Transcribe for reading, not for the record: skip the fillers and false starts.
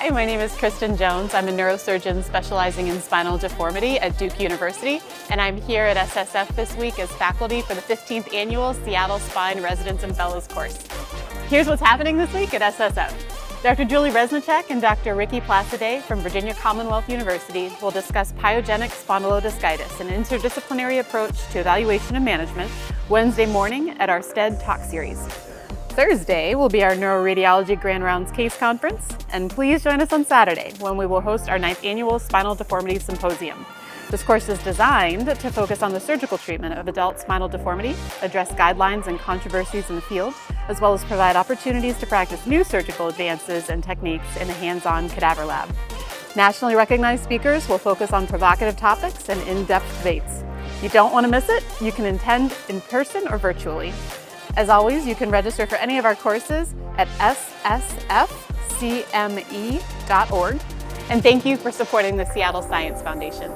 Hi, my name is Kristen Jones. I'm a neurosurgeon specializing in spinal deformity at Duke University, and I'm here at SSF this week as faculty for the 15th Annual Seattle Spine Residents and Fellows course. Here's what's happening this week at SSF. Dr. Julie Resnicek and Dr. Ricky Placidet from Virginia Commonwealth University will discuss pyogenic spondylodiscitis, an interdisciplinary approach to evaluation and management, Wednesday morning at our STED Talk Series. Thursday will be our Neuroradiology Grand Rounds Case Conference, and please join us on Saturday when we will host our 9th Annual Spinal Deformity Symposium. This course is designed to focus on the surgical treatment of adult spinal deformity, address guidelines and controversies in the field, as well as provide opportunities to practice new surgical advances and techniques in a hands-on cadaver lab. Nationally recognized speakers will focus on provocative topics and in-depth debates. You don't want to miss it. You can attend in person or virtually. As always, you can register for any of our courses at ssfcme.org. And thank you for supporting the Seattle Science Foundation.